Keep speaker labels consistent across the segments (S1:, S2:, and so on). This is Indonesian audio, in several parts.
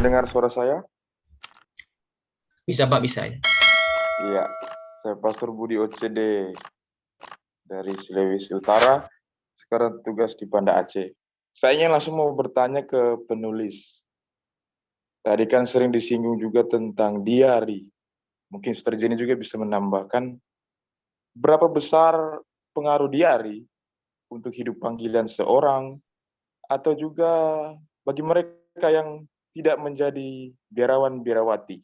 S1: dengar suara saya?
S2: Bisa Pak, bisa ya.
S1: Iya, saya Pastor Budi OCD dari Sulawesi Utara, sekarang tugas di Banda Aceh. Saya ingin langsung mau bertanya ke penulis. Tadi kan sering disinggung juga tentang diari. Mungkin Suster Jenny juga bisa menambahkan berapa besar pengaruh diari untuk hidup panggilan seorang, atau juga bagi mereka yang tidak menjadi biarawan-biarawati.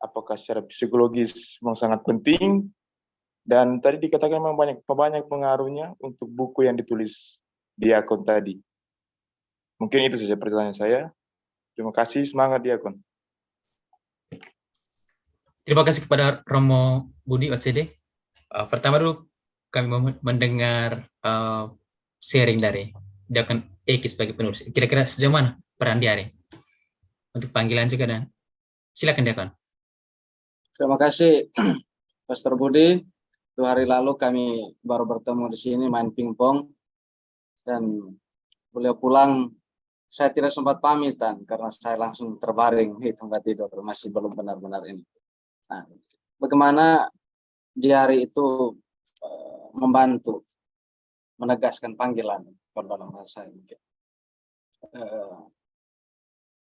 S1: Apakah secara psikologis memang sangat penting? Dan tadi dikatakan memang banyak pengaruhnya untuk buku yang ditulis Diakon tadi. Mungkin itu saja pertanyaan saya. Terima kasih, semangat Diakon.
S2: Terima kasih kepada Romo Budi OCD. Pertama dulu kami mau mendengar sharing dari Diakon Eki sebagai penulis. Kira-kira sejauh mana peran Diari untuk panggilan juga, dan silakan Diakon.
S3: Terima kasih Pastor Budi. 2 hari lalu kami baru bertemu di sini main pingpong, dan beliau pulang saya tidak sempat pamitan karena saya langsung terbaring di tempat tidur, masih belum benar-benar ini. Nah, bagaimana diari itu membantu menegaskan panggilan dalam bahasa saya mungkin.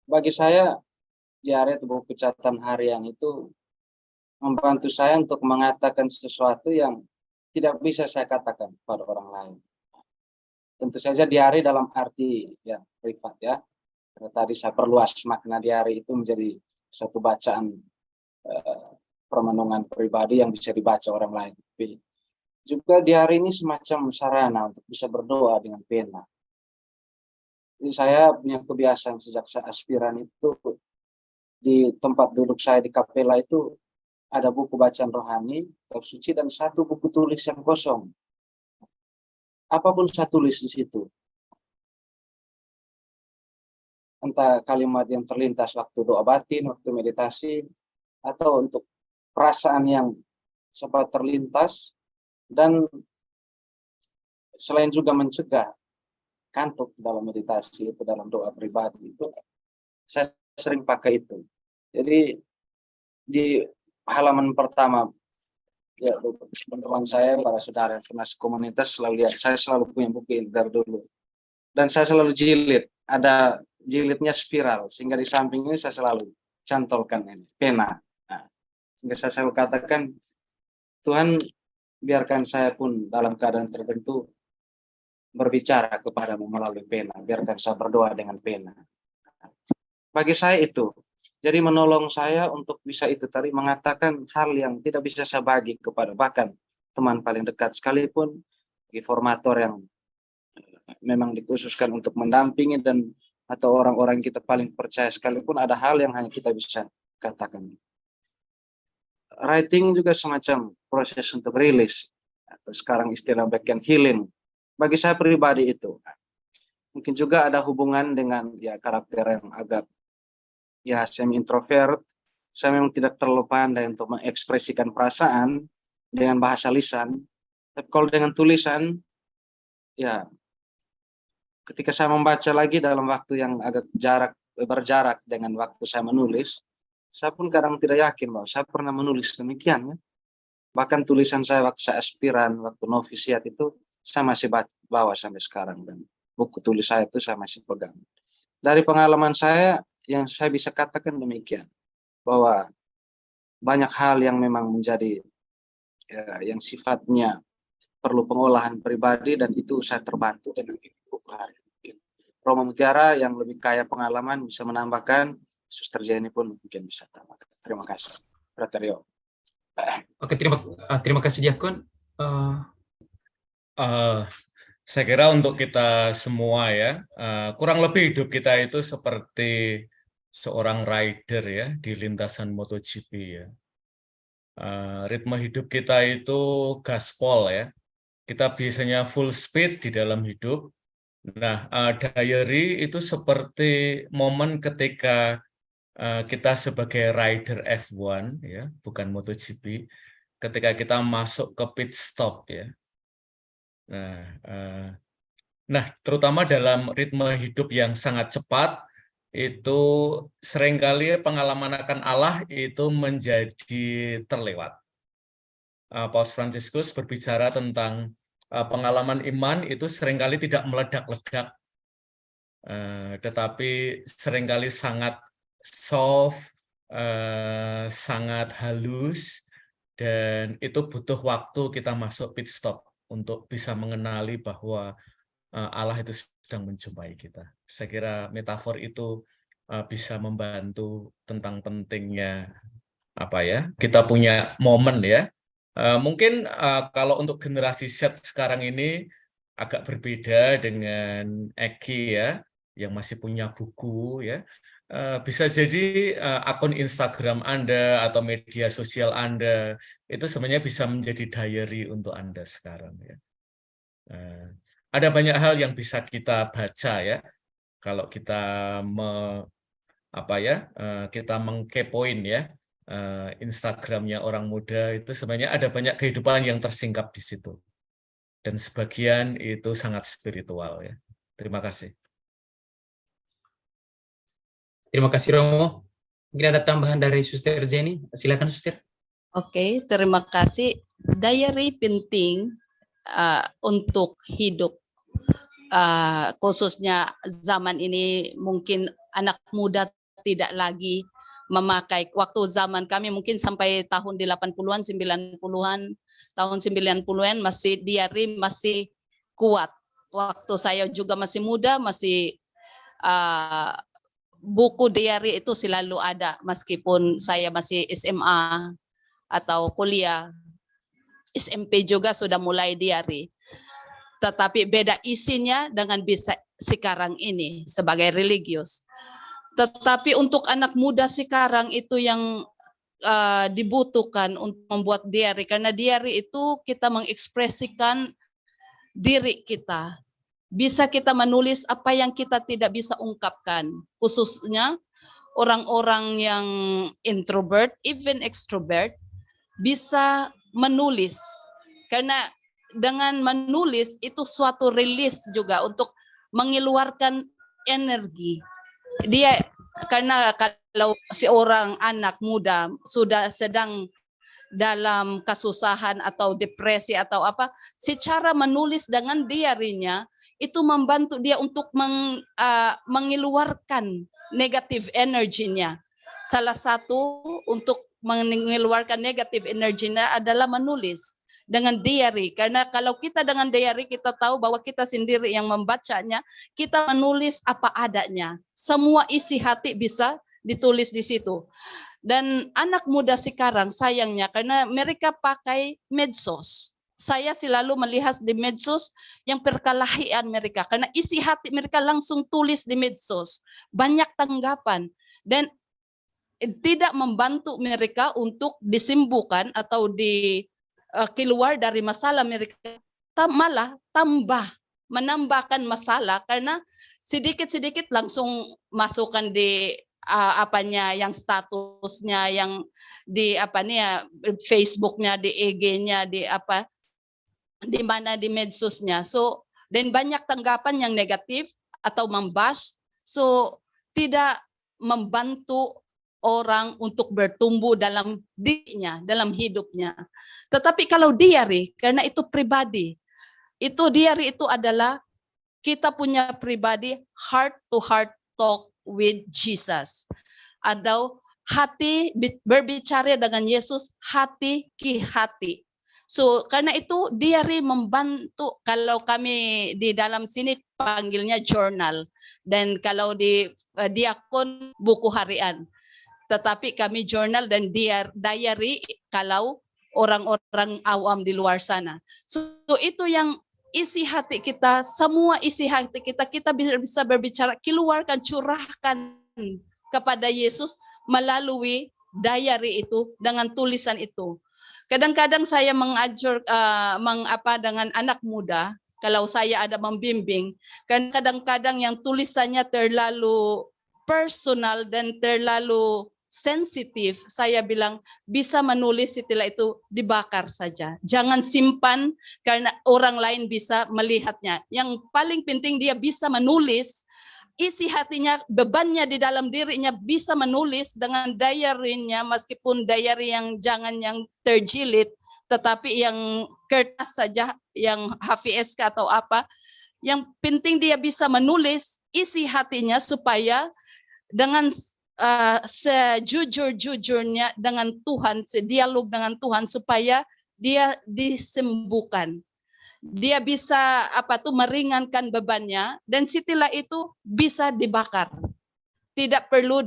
S3: Bagi saya diari atau buku catatan harian itu membantu saya untuk mengatakan sesuatu yang tidak bisa saya katakan pada orang lain. Tentu saja diari dalam arti ya privat ya. Karena tadi saya perluas makna diari itu menjadi satu bacaan permenungan pribadi yang bisa dibaca orang lain. Tapi juga diari ini semacam sarana untuk bisa berdoa dengan pena. Jadi saya punya kebiasaan sejak saya aspiran itu, di tempat duduk saya di kapela itu ada buku bacaan rohani, kitab suci, dan satu buku tulis yang kosong. Apapun saya tulis di situ. Entah kalimat yang terlintas waktu doa batin, waktu meditasi, atau untuk perasaan yang sempat terlintas, dan selain juga mencegah kantuk dalam meditasi itu, dalam doa pribadi itu, saya sering pakai itu. Jadi di halaman pertama, ya teman-teman saya, para saudara yang pernah komunitas selalu lihat, saya selalu punya buku ini dari dulu. Dan saya selalu jilid, ada jilidnya spiral, sehingga di samping ini saya selalu cantolkan ini, pena. Nah, sehingga saya selalu katakan, Tuhan biarkan saya pun dalam keadaan tertentu berbicara kepadamu melalui pena, biarkan saya berdoa dengan pena. Bagi saya itu, jadi menolong saya untuk bisa itu tadi, mengatakan hal yang tidak bisa saya bagi kepada bahkan teman paling dekat sekalipun, bagi formator yang memang dikhususkan untuk mendampingi, dan atau orang-orang kita paling percaya sekalipun, ada hal yang hanya kita bisa katakan. Writing juga semacam proses untuk rilis, atau sekarang istilah back and healing. Bagi saya pribadi itu mungkin juga ada hubungan dengan ya karakter yang agak ya semi introvert. Saya memang tidak terlalu pandai untuk mengekspresikan perasaan dengan bahasa lisan, tapi kalau dengan tulisan, ya ketika saya membaca lagi dalam waktu yang agak berjarak dengan waktu saya menulis, saya pun kadang tidak yakin bahwa saya pernah menulis demikian ya. Bahkan tulisan saya waktu saya aspiran, waktu novisiat itu, saya masih bawa sampai sekarang, dan buku tulis saya itu saya masih pegang. Dari pengalaman saya, yang saya bisa katakan demikian, bahwa banyak hal yang memang menjadi ya, yang sifatnya perlu pengolahan pribadi, dan itu saya terbantu dengan buku hari. Romo Mutiara yang lebih kaya pengalaman bisa menambahkan, Suster Jenny pun mungkin bisa tambahkan. Terima kasih. Fraterio.
S2: Oke, terima kasih Diakon.
S4: Saya kira untuk kita semua ya, kurang lebih hidup kita itu seperti seorang rider ya di lintasan MotoGP ya. Ritme hidup kita itu gaspol ya. Kita biasanya full speed di dalam hidup. Nah, diary itu seperti momen ketika kita sebagai rider F1 ya, bukan MotoGP, ketika kita masuk ke pit stop ya. Nah, terutama dalam ritme hidup yang sangat cepat, itu seringkali pengalaman akan Allah itu menjadi terlewat. Paus Fransiskus berbicara tentang pengalaman iman itu seringkali tidak meledak-ledak, tetapi seringkali sangat soft, sangat halus, dan itu butuh waktu kita masuk pit stop untuk bisa mengenali bahwa Allah itu sedang menjumpai kita. Saya kira metafor itu bisa membantu tentang pentingnya kita punya momen ya. Mungkin kalau untuk generasi Z sekarang ini agak berbeda dengan Eki ya, yang masih punya buku ya. Bisa jadi akun Instagram Anda atau media sosial Anda itu sebenarnya bisa menjadi diary untuk Anda sekarang ya. Ada banyak hal yang bisa kita baca ya kalau kita kita mengkepoin ya Instagramnya orang muda, itu sebenarnya ada banyak kehidupan yang tersingkap di situ, dan sebagian itu sangat spiritual ya. Terima kasih.
S2: Terima kasih Romo. Mungkin ada tambahan dari Suster Jenny. Silakan Suster.
S5: Oke, terima kasih. Diary penting untuk hidup, khususnya zaman ini. Mungkin anak muda tidak lagi memakai. Waktu zaman kami mungkin sampai tahun 80-an, 90-an, tahun 90-an masih diary masih kuat. Waktu saya juga masih muda, masih buku diary itu selalu ada meskipun saya masih SMA atau kuliah. SMP juga sudah mulai diary. Tetapi beda isinya dengan bisa sekarang ini sebagai religius. Tetapi untuk anak muda sekarang itu yang dibutuhkan untuk membuat diary, karena diary itu kita mengekspresikan diri kita. Bisa kita menulis apa yang kita tidak bisa ungkapkan, khususnya orang-orang yang introvert, even extrovert, bisa menulis. Karena dengan menulis itu suatu rilis juga untuk mengeluarkan energi. Dia karena kalau seorang anak muda sudah sedang dalam kesusahan atau depresi atau apa, secara menulis dengan diarinya itu membantu dia untuk mengeluarkan negatif energinya. Salah satu untuk mengeluarkan negatif energinya adalah menulis dengan diary, karena kalau kita dengan diary kita tahu bahwa kita sendiri yang membacanya, kita menulis apa adanya, semua isi hati bisa ditulis di situ. Dan anak muda sekarang sayangnya karena mereka pakai medsos, saya selalu melihat di medsos yang perkelahian mereka, karena isi hati mereka langsung tulis di medsos, banyak tanggapan dan tidak membantu mereka untuk disembuhkan atau keluar dari masalah mereka, malah menambahkan masalah karena sedikit-sedikit langsung masukkan di yang statusnya, yang di Facebooknya, di IG-nya, di mana di medsosnya. So dan banyak tanggapan yang negatif atau membash, so tidak membantu orang untuk bertumbuh dalam dirinya, dalam hidupnya. Tetapi kalau diary, karena itu pribadi, itu diary itu adalah kita punya pribadi, heart to heart talk with Jesus. Atau hati berbicara dengan Yesus, hati ke hati. So karena itu diary membantu, kalau kami di dalam sini panggilnya journal, dan kalau di diakon buku harian. Tetapi kami journal dan diary kalau orang-orang awam di luar sana. So itu yang isi hati kita, semua isi hati kita bisa berbicara, keluarkan, curahkan kepada Yesus melalui diary itu, dengan tulisan itu. Kadang-kadang saya mengajar dengan anak muda, kalau saya ada membimbing, kan kadang-kadang yang tulisannya terlalu personal dan terlalu sensitif, saya bilang bisa menulis, setelah itu dibakar saja. Jangan simpan karena orang lain bisa melihatnya. Yang paling penting dia bisa menulis isi hatinya, bebannya di dalam dirinya bisa menulis dengan diary-nya, meskipun diary yang jangan yang terjilid, tetapi yang kertas saja, yang HVSK atau apa. Yang penting dia bisa menulis isi hatinya supaya dengan sejujur-jujurnya dengan Tuhan, sedialog dengan Tuhan, supaya dia disembuhkan. Dia bisa meringankan bebannya, dan setelah itu bisa dibakar. Tidak perlu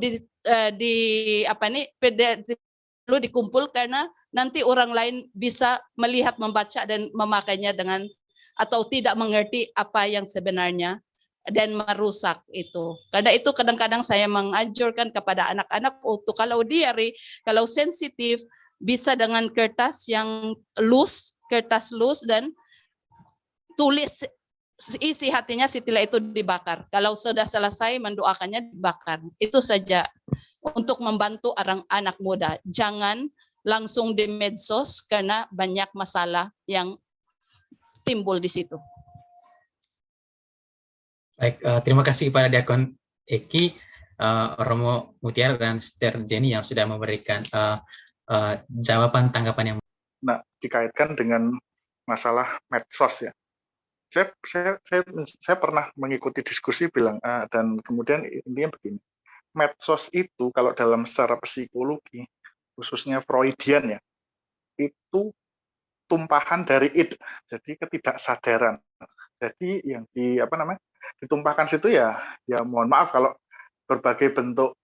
S5: perlu dikumpul, karena nanti orang lain bisa melihat, membaca dan memakainya dengan atau tidak mengerti apa yang sebenarnya dan merusak itu. Karena itu kadang-kadang saya menganjurkan kepada anak-anak untuk kalau diary, kalau sensitif, bisa dengan kertas yang loose, kertas loose, dan tulis isi hatinya, setelah itu dibakar. Kalau sudah selesai mendoakannya, dibakar. Itu saja untuk membantu orang anak muda. Jangan langsung di medsos karena banyak masalah yang timbul di situ.
S2: Baik, terima kasih kepada Diakon Eki, Romo Mutiara, dan Sister Jenny yang sudah memberikan jawaban tanggapan yang.
S6: Nah, dikaitkan dengan masalah medsos ya. Saya pernah mengikuti diskusi bilang dan kemudian intinya begini. Medsos itu kalau dalam secara psikologi, khususnya Freudian ya, itu tumpahan dari id, jadi ketidaksadaran. Jadi yang ditumpahkan situ ya mohon maaf kalau berbagai bentuk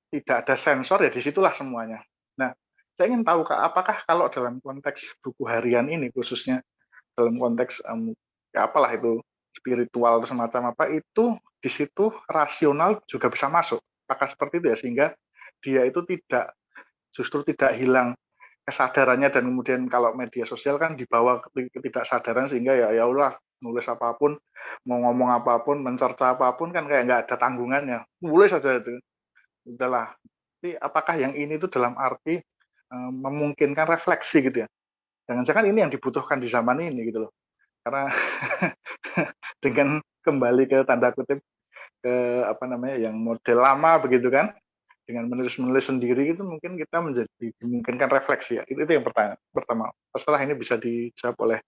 S6: tidak ada sensor, ya disitulah semuanya. Nah, saya ingin tahu apakah kalau dalam konteks buku harian ini, khususnya dalam konteks apalah itu spiritual atau semacam apa, itu di situ rasional juga bisa masuk. Apakah seperti itu ya, sehingga dia itu justru tidak hilang kesadarannya, dan kemudian kalau media sosial kan dibawa ketidaksadaran, sehingga ya udah nulis apapun, mau ngomong apapun, mencerca apapun kan kayak nggak ada tanggungannya, nulis saja itu, udahlah. Tapi apakah yang ini itu dalam arti memungkinkan refleksi gitu ya? Jangan-jangan ini yang dibutuhkan di zaman ini gitu loh, karena dengan kembali ke tanda kutip ke yang model lama begitu kan, dengan menulis sendiri itu mungkin kita dimungkinkan refleksi ya. Itu yang pertama. Setelah ini bisa dijawab oleh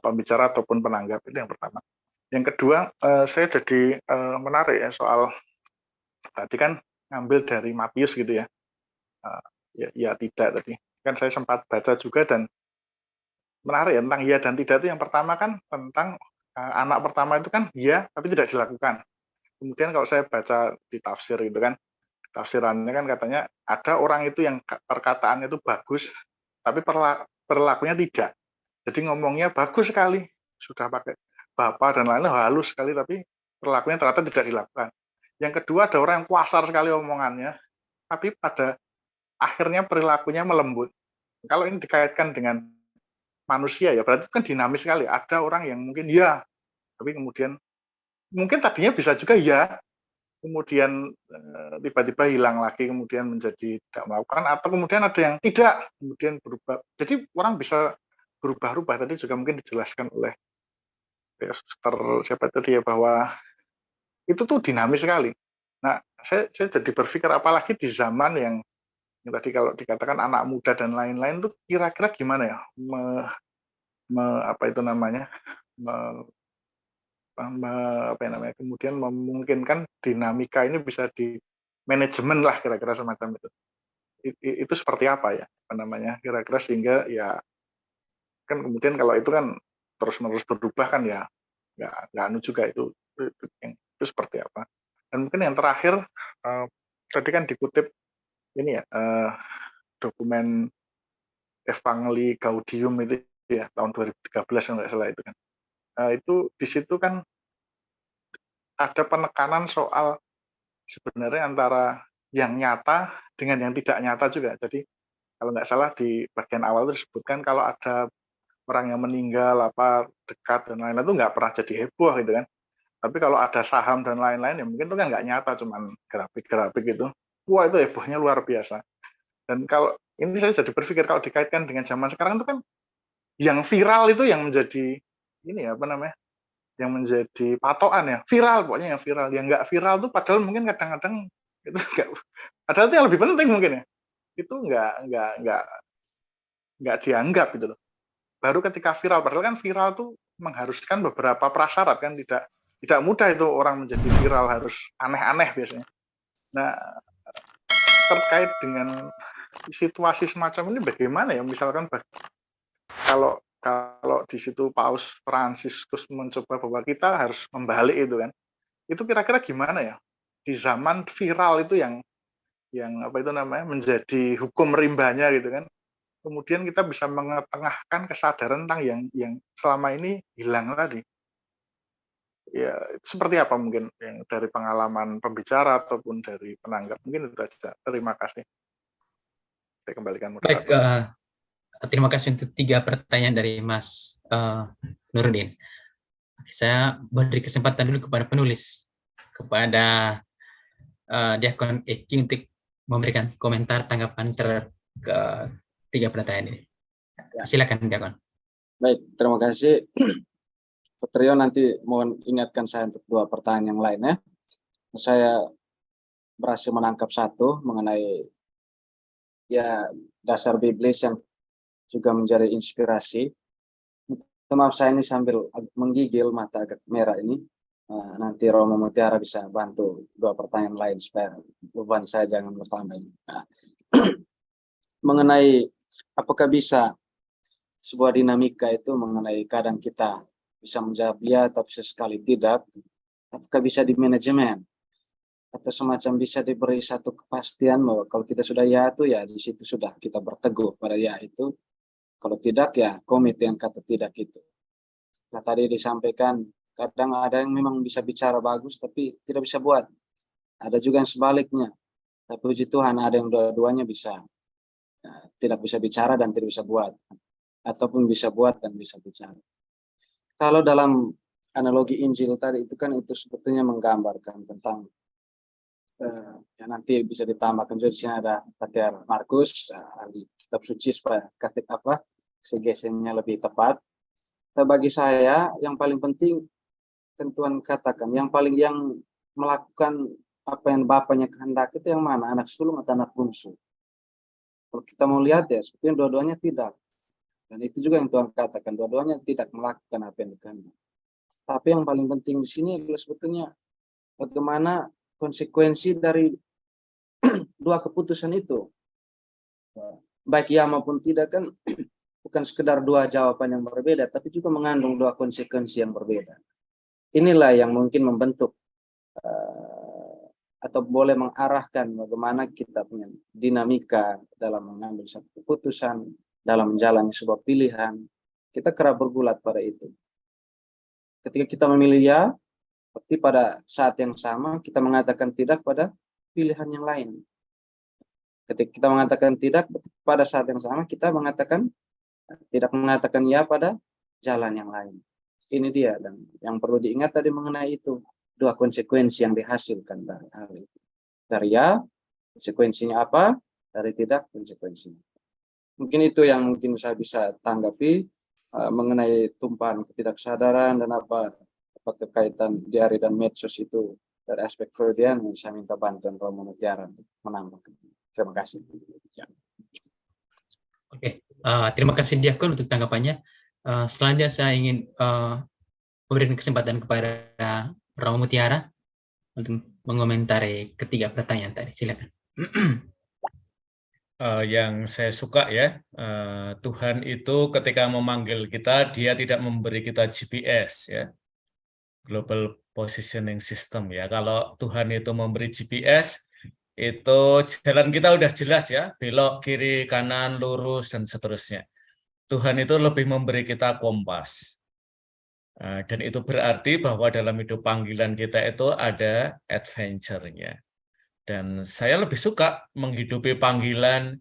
S6: pembicara ataupun penanggap. Itu yang pertama. Yang kedua, saya jadi menarik ya soal tadi kan ngambil dari Matius gitu ya. Ya tidak tadi. Kan saya sempat baca juga dan menarik ya tentang ya dan tidak. Itu yang pertama kan tentang anak pertama itu kan ya tapi tidak dilakukan. Kemudian kalau saya baca di tafsir itu kan, tafsirannya kan katanya ada orang itu yang perkataannya itu bagus, tapi perilakunya tidak. Jadi ngomongnya bagus sekali, sudah pakai bapak dan lain-lain halus sekali, tapi perilakunya ternyata tidak dilakukan. Yang kedua ada orang yang kasar sekali omongannya, tapi pada akhirnya perilakunya melembut. Kalau ini dikaitkan dengan manusia ya, berarti kan dinamis sekali. Ada orang yang mungkin ya, tapi kemudian mungkin tadinya bisa juga ya, kemudian tiba-tiba hilang lagi, kemudian menjadi tidak melakukan, atau kemudian ada yang tidak, kemudian berubah. Jadi orang bisa berubah-ubah. Tadi juga mungkin dijelaskan oleh Suster siapa tadi ya, bahwa itu tuh dinamis sekali. Nah, saya jadi berpikir apalagi di zaman yang tadi kalau dikatakan anak muda dan lain-lain tuh kira-kira gimana ya kemudian memungkinkan dinamika ini bisa di manajemen lah kira-kira semacam itu. Itu seperti apa ya kira-kira, sehingga ya kan kemudian kalau itu kan terus-menerus berubah kan ya nggak anu juga itu seperti apa. Dan mungkin yang terakhir tadi kan dikutip ini ya dokumen Evangelii Gaudium itu ya tahun 2013 nggak salah itu kan. Itu di situ kan ada penekanan soal sebenarnya antara yang nyata dengan yang tidak nyata juga. Jadi kalau nggak salah di bagian awal itu disebutkan kalau ada orang yang meninggal dekat dan lain-lain itu nggak pernah jadi heboh gitu kan. Tapi kalau ada saham dan lain-lain ya mungkin itu kan nggak nyata, cuman grafik-grafik gitu. Wah itu hebohnya luar biasa. Dan kalau ini saya jadi berpikir kalau dikaitkan dengan zaman sekarang itu kan yang viral itu yang menjadi ini ya yang menjadi patokan ya, viral pokoknya yang viral. Yang nggak viral tuh padahal mungkin kadang-kadang itu nggak, padahal itu yang lebih penting mungkin ya, itu nggak dianggap gitu loh. Baru ketika viral, padahal kan viral tuh mengharuskan beberapa prasyarat kan, tidak mudah itu orang menjadi viral, harus aneh-aneh biasanya. Nah, terkait dengan situasi semacam ini bagaimana ya, misalkan kalau di situ Paus Fransiskus mencoba bahwa kita harus membalik itu kan, itu kira-kira gimana ya di zaman viral itu yang apa itu namanya menjadi hukum rimbanya gitu kan, kemudian kita bisa mengetengahkan kesadaran tentang yang selama ini hilang tadi. Ya, seperti apa mungkin yang dari pengalaman pembicara ataupun dari penanggap, mungkin itu aja. Terima kasih. Saya kembalikan
S2: Baik,
S6: moderator.
S2: terima kasih untuk 3 pertanyaan dari Mas Nurudin. Saya beri kesempatan dulu kepada penulis, kepada Diakon Eki untuk memberikan komentar tanggapan terhadap ke 3 pertanyaan ini. Silakan Diakon.
S3: Baik, terima kasih. Petrio nanti mohon ingatkan saya untuk 2 pertanyaan yang lain ya. Saya berhasil menangkap 1 mengenai ya dasar biblis yang juga menjadi inspirasi. Maaf saya ini sambil menggigil, mata agak merah ini. Nanti Romo Mutiara bisa bantu 2 pertanyaan lain supaya beban saya jangan bertambah. Nah, mengenai apakah bisa sebuah dinamika itu mengenai kadang kita bisa menjawab ya tapi sesekali tidak, apakah bisa di manajemen atau semacam bisa diberi satu kepastian bahwa kalau kita sudah ya itu ya di situ sudah kita berteguh pada ya itu, kalau tidak ya komit yang kata tidak itu. Nah tadi disampaikan kadang ada yang memang bisa bicara bagus tapi tidak bisa buat, ada juga yang sebaliknya, tapi puji Tuhan ada yang dua-duanya bisa, tidak bisa bicara dan tidak bisa buat, ataupun bisa buat dan bisa bicara. Kalau dalam analogi Injil tadi itu kan itu sebetulnya menggambarkan tentang ya nanti bisa ditambahkan juga di sini ada Pater Markus ahli kitab suci supaya kata apa exegesinya lebih tepat. Tapi bagi saya yang paling penting kan Tuhan katakan yang melakukan apa yang Bapaknya kehendaki itu yang mana, anak sulung atau anak bungsu. Kalau kita mau lihat ya sebetulnya dua-duanya tidak. Dan itu juga yang Tuhan katakan, dua-duanya tidak melakukan apa yang dikehendaki. Tapi yang paling penting di sini adalah sebetulnya bagaimana konsekuensi dari 2 keputusan itu. Baik ya maupun tidak kan bukan sekedar 2 jawaban yang berbeda, tapi juga mengandung 2 konsekuensi yang berbeda. Inilah yang mungkin membentuk atau boleh mengarahkan bagaimana kita punya dinamika dalam mengambil satu keputusan, dalam menjalani sebuah pilihan, kita kerap bergulat pada itu. Ketika kita memilih ya, tapi pada saat yang sama kita mengatakan tidak pada pilihan yang lain. Ketika kita mengatakan tidak, pada saat yang sama kita mengatakan tidak mengatakan ya pada jalan yang lain. Ini dia, dan yang perlu diingat tadi mengenai itu, 2 konsekuensi yang dihasilkan dari hal itu. Dari ya, konsekuensinya apa? Dari tidak, konsekuensinya. Mungkin itu yang mungkin saya bisa tanggapi mengenai tumpahan ketidaksadaran dan apa kekaitan diari dan medsos itu dari aspek Freudian. Saya minta bantuan Romo Mutiara untuk menambahkan. Terima kasih. Ya.
S2: Oke, terima kasih Diakon untuk tanggapannya. Selanjutnya saya ingin memberikan kesempatan kepada Romo Mutiara untuk mengomentari 3 pertanyaan tadi. Silakan.
S4: Yang saya suka ya, Tuhan itu ketika memanggil kita, dia tidak memberi kita GPS ya, Global Positioning System ya. Kalau Tuhan itu memberi GPS, itu jalan kita udah jelas ya, belok kiri, kanan, lurus, dan seterusnya. Tuhan itu lebih memberi kita kompas. Dan itu berarti bahwa dalam hidup panggilan kita itu ada adventure-nya. Dan saya lebih suka menghidupi panggilan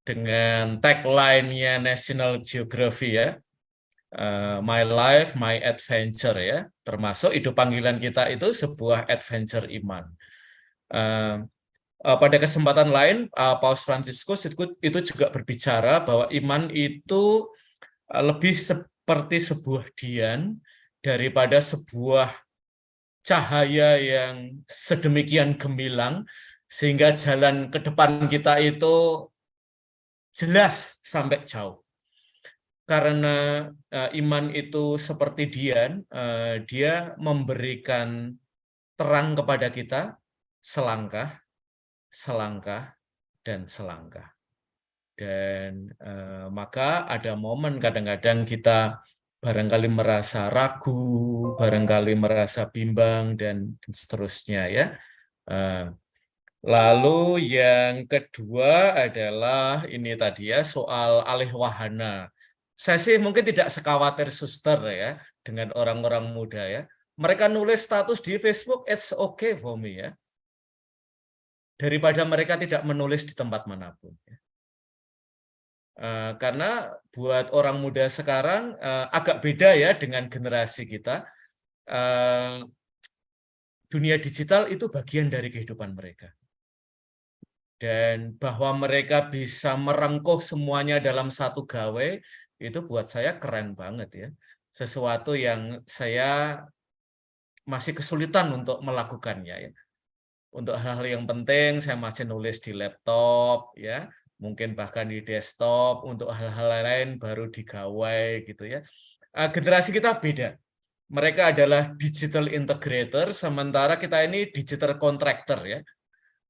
S4: dengan tagline-nya National Geography ya, My Life, My Adventure ya, termasuk hidup panggilan kita itu sebuah adventure iman. Pada kesempatan lain, Paus Fransiskus itu juga berbicara bahwa iman itu lebih seperti sebuah dian daripada sebuah cahaya yang sedemikian gemilang sehingga jalan ke depan kita itu jelas sampai jauh. Karena iman itu seperti Dian, dia memberikan terang kepada kita selangkah, selangkah, dan selangkah. Dan maka ada momen kadang-kadang kita barangkali merasa ragu, barangkali merasa bimbang, dan seterusnya ya. Lalu yang kedua adalah ini tadi ya, soal alih wahana. Saya sih mungkin tidak sekhawatir suster ya dengan orang-orang muda ya. Mereka nulis status di Facebook, it's okay for me ya. Daripada mereka tidak menulis di tempat manapun. Ya. Karena buat orang muda sekarang agak beda ya dengan generasi kita. Dunia digital itu bagian dari kehidupan mereka. Dan bahwa mereka bisa merengkuh semuanya dalam satu gawe, itu buat saya keren banget ya. Sesuatu yang saya masih kesulitan untuk melakukannya ya. Untuk hal-hal yang penting saya masih nulis di laptop ya. Mungkin bahkan di desktop, untuk hal-hal lain baru di gawai gitu ya. Generasi kita beda. Mereka adalah digital integrator, sementara kita ini digital contractor ya.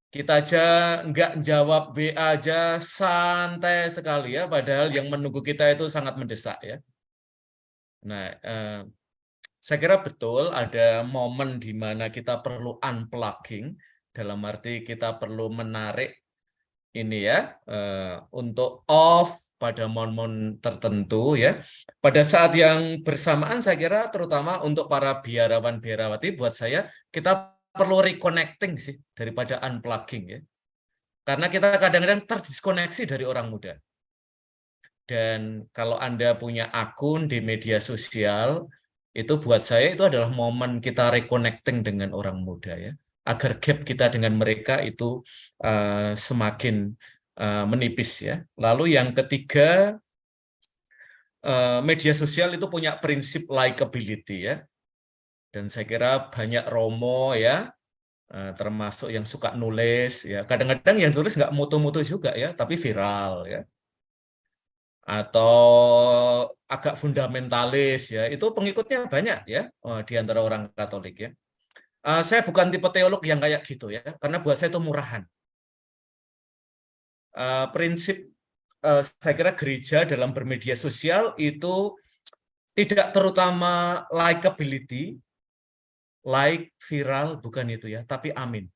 S4: Kita aja nggak jawab WA aja santai sekali ya, padahal yang menunggu kita itu sangat mendesak ya. Nah, saya kira betul ada momen di mana kita perlu unplugging, dalam arti kita perlu menarik ini ya, untuk off pada momen tertentu ya. Pada saat yang bersamaan saya kira terutama untuk para biarawan-biarawati, buat saya kita perlu reconnecting sih daripada unplugging ya. Karena kita kadang-kadang terdiskoneksi dari orang muda. Dan kalau Anda punya akun di media sosial, itu buat saya itu adalah momen kita reconnecting dengan orang muda ya. Agar gap kita dengan mereka itu semakin menipis ya. Lalu yang ketiga, media sosial itu punya prinsip likability ya. Dan saya kira banyak romo ya, termasuk yang suka nulis ya. Kadang-kadang yang tulis nggak mutu-mutu juga ya, tapi viral ya. Atau agak fundamentalis ya, itu pengikutnya banyak ya di antara orang Katolik ya. Saya bukan tipe teolog yang kayak gitu ya, karena buat saya itu murahan. Prinsip saya kira gereja dalam bermedia sosial itu tidak terutama likability, like, viral, bukan itu ya, tapi amin.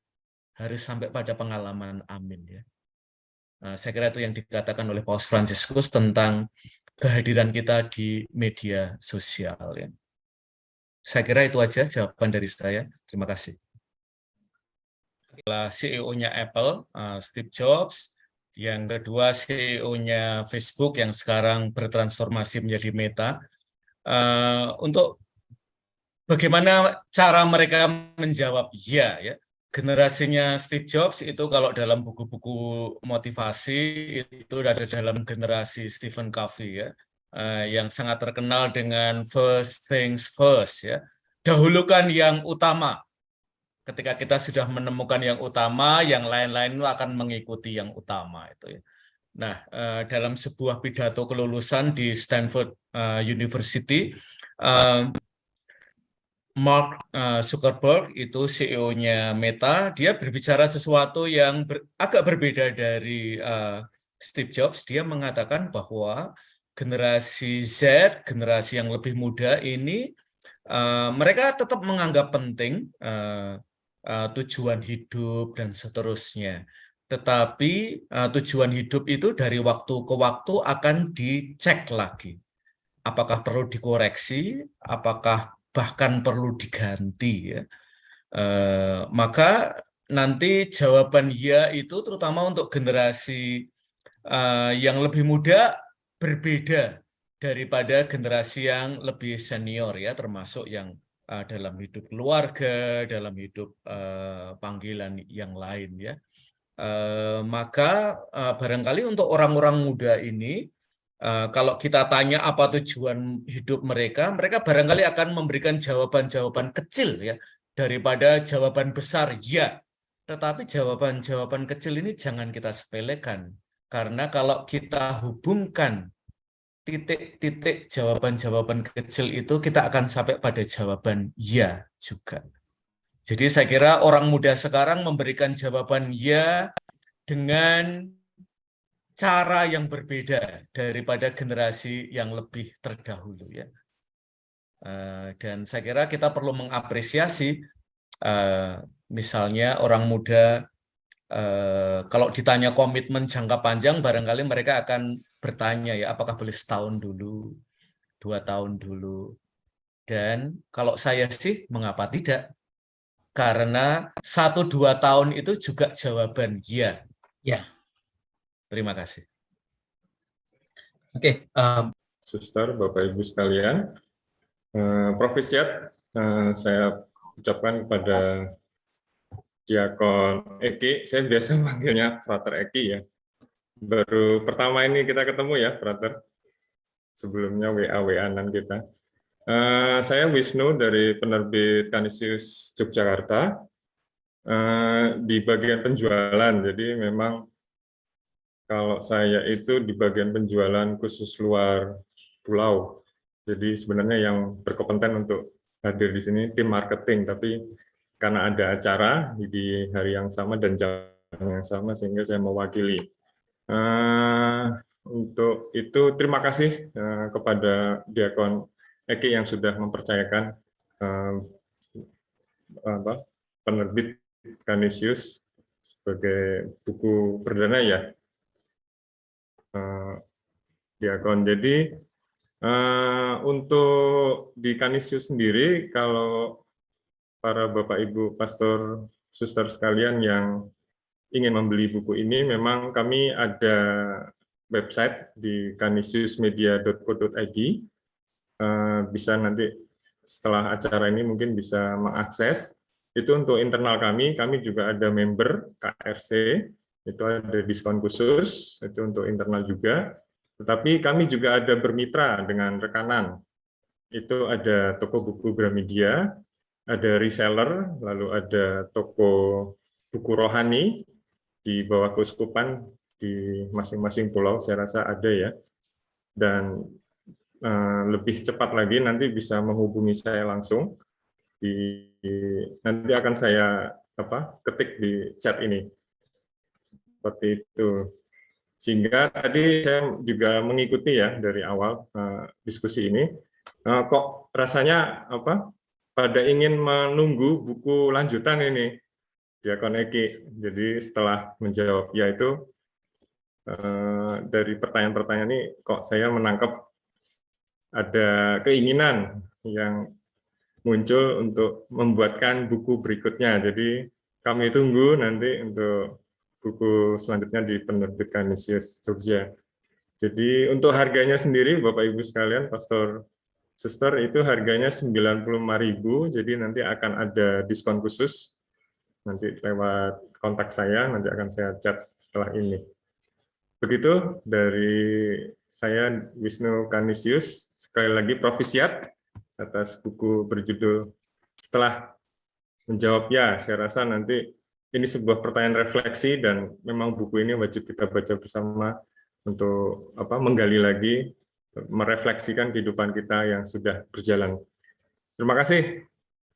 S4: Harus sampai pada pengalaman amin ya. Saya kira itu yang dikatakan oleh Paus Fransiskus tentang kehadiran kita di media sosial ya. Saya kira itu aja jawaban dari saya. Terima kasih. CEO-nya Apple, Steve Jobs. Yang kedua CEO-nya Facebook yang sekarang bertransformasi menjadi Meta. Untuk bagaimana cara mereka menjawab ya, generasinya Steve Jobs itu kalau dalam buku-buku motivasi itu ada dalam generasi Stephen Covey ya. Yang sangat terkenal dengan first things first ya. Dahulukan yang utama. Ketika kita sudah menemukan yang utama, yang lain-lain itu akan mengikuti yang utama itu ya. Nah, dalam sebuah pidato kelulusan di Stanford University, Mark Zuckerberg itu CEO-nya Meta, dia berbicara sesuatu yang agak berbeda dari Steve Jobs. Dia mengatakan bahwa generasi Z, generasi yang lebih muda ini, mereka tetap menganggap penting tujuan hidup dan seterusnya. Tetapi tujuan hidup itu dari waktu ke waktu akan dicek lagi. Apakah perlu dikoreksi, apakah bahkan perlu diganti ya. Maka nanti jawaban ya itu terutama untuk generasi yang lebih muda berbeda daripada generasi yang lebih senior ya, termasuk yang dalam hidup keluarga, dalam hidup panggilan yang lain ya. Maka barangkali untuk orang-orang muda ini Kalau kita tanya apa tujuan hidup mereka, mereka barangkali akan memberikan jawaban-jawaban kecil ya daripada jawaban besar ya. Tetapi jawaban-jawaban kecil ini jangan kita sepelekan, karena kalau kita hubungkan titik-titik jawaban-jawaban kecil itu, kita akan sampai pada jawaban ya juga. Jadi saya kira orang muda sekarang memberikan jawaban ya dengan cara yang berbeda daripada generasi yang lebih terdahulu ya. Dan saya kira kita perlu mengapresiasi misalnya orang muda kalau ditanya komitmen jangka panjang, barangkali mereka akan bertanya ya, apakah boleh setahun dulu, 2 tahun dulu. Dan kalau saya sih, mengapa tidak? Karena 1-2 tahun itu juga jawaban ya.
S2: Ya.
S4: Terima kasih.
S2: Oke,
S7: Suster, Bapak Ibu sekalian, Profisiat saya ucapkan kepada Diakon Eki, saya biasa manggilnya Frater Eki ya. Baru pertama ini kita ketemu ya, Frater. Sebelumnya WA-WA-an kita. Saya Wisnu dari penerbit Kanisius Yogyakarta. Di bagian penjualan, jadi memang kalau saya itu di bagian penjualan khusus luar pulau. Jadi sebenarnya yang berkompeten untuk hadir di sini tim marketing, tapi karena ada acara di hari yang sama dan jam yang sama, sehingga saya mewakili. Untuk itu terima kasih kepada Diakon Eki yang sudah mempercayakan penerbit Kanisius sebagai buku perdana ya, Diakon. Jadi untuk di Kanisius sendiri, kalau para Bapak Ibu Pastor Suster sekalian yang ingin membeli buku ini, memang kami ada website di kanisiusmedia.co.id. Bisa nanti setelah acara ini mungkin bisa mengakses. Itu untuk internal kami juga ada member KRC, itu ada diskon khusus, itu untuk internal juga. Tetapi kami juga ada bermitra dengan rekanan. Itu ada toko buku Gramedia, ada reseller, lalu ada toko buku rohani di bawah keuskupan di masing-masing pulau, saya rasa ada ya. Dan lebih cepat lagi nanti bisa menghubungi saya langsung. Nanti akan saya ketik di chat ini. Seperti itu. Sehingga tadi saya juga mengikuti ya dari awal diskusi ini, kok rasanya pada ingin menunggu buku lanjutan ini, Diakon Eki. Jadi setelah menjawab ya itu, dari pertanyaan-pertanyaan ini kok saya menangkap ada keinginan yang muncul untuk membuatkan buku berikutnya. Jadi kami tunggu nanti untuk buku selanjutnya di penerbit Kanisius Jogja. Jadi untuk harganya sendiri, Bapak Ibu sekalian, Pastor Suster, itu harganya 95.000, jadi nanti akan ada diskon khusus. Nanti lewat kontak saya, nanti akan saya chat setelah ini. Begitu dari saya, Wisnu Kanisius. Sekali lagi Profisiat atas buku berjudul Setelah Menjawab Ya. Saya rasa nanti ini sebuah pertanyaan refleksi dan memang buku ini wajib kita baca bersama untuk menggali lagi, merefleksikan kehidupan kita yang sudah berjalan. Terima kasih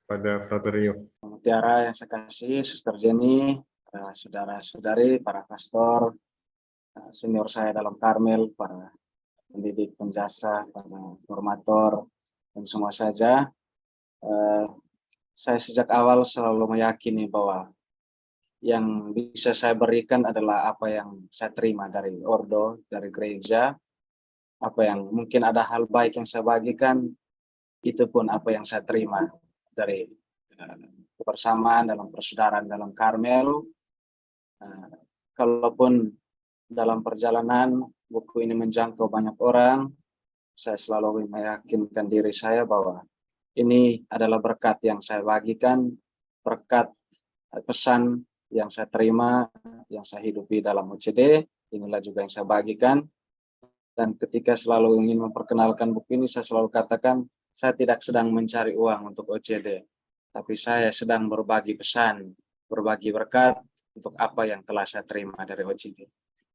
S7: pada Frater Rio.
S3: Mutiara yang saya kasih, Suster Jenny, saudara-saudari, para pastor, senior saya dalam Karmel, para pendidik penjasa, para formator, dan semua saja. Saya sejak awal selalu meyakini bahwa yang bisa saya berikan adalah apa yang saya terima dari ordo, dari gereja. Apa yang mungkin ada hal baik yang saya bagikan, itu pun apa yang saya terima dari kebersamaan dalam persaudaraan dalam Karmel. Kalaupun dalam perjalanan buku ini menjangkau banyak orang, saya selalu meyakinkan diri saya bahwa ini adalah berkat yang saya bagikan, berkat pesan yang saya terima, yang saya hidupi dalam UCD, inilah juga yang saya bagikan. Dan ketika selalu ingin memperkenalkan buku ini, saya selalu katakan, saya tidak sedang mencari uang untuk OCD, tapi saya sedang berbagi pesan, berbagi berkat untuk apa yang telah saya terima dari OCD.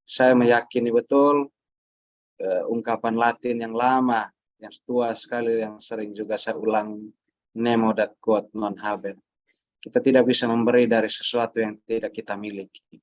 S3: Saya meyakini betul ungkapan Latin yang lama, yang tua sekali, yang sering juga saya ulang, nemo dat quod non habet. Kita tidak bisa memberi dari sesuatu yang tidak kita miliki.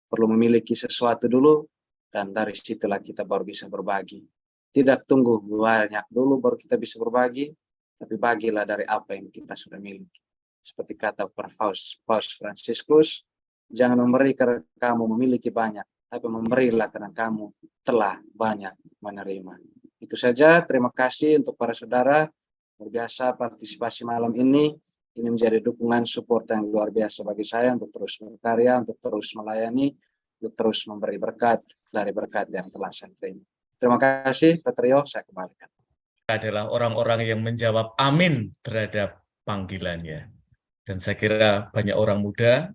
S3: Perlu memiliki sesuatu dulu, dan dari situlah kita baru bisa berbagi. Tidak tunggu banyak dulu baru kita bisa berbagi, tapi bagilah dari apa yang kita sudah miliki. Seperti kata Paus Fransiskus, jangan memberi karena kamu memiliki banyak, tapi memberilah karena kamu telah banyak menerima. Itu saja, terima kasih untuk para saudara. Luar biasa partisipasi malam ini. Ini menjadi dukungan support yang luar biasa bagi saya untuk terus berkarya, untuk terus melayani, untuk terus memberi berkat dari berkat yang telah saya terima. Terima kasih, Pak Trio, saya kembalikan.
S4: Adalah orang-orang yang menjawab amin terhadap panggilannya. Dan saya kira banyak orang muda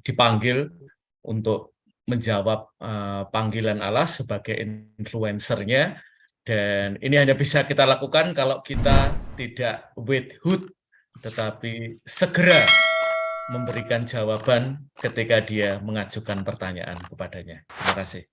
S4: dipanggil untuk menjawab panggilan Allah sebagai influencernya. Dan ini hanya bisa kita lakukan kalau kita tidak withhold, tetapi segera memberikan jawaban ketika dia mengajukan pertanyaan kepadanya. Terima kasih.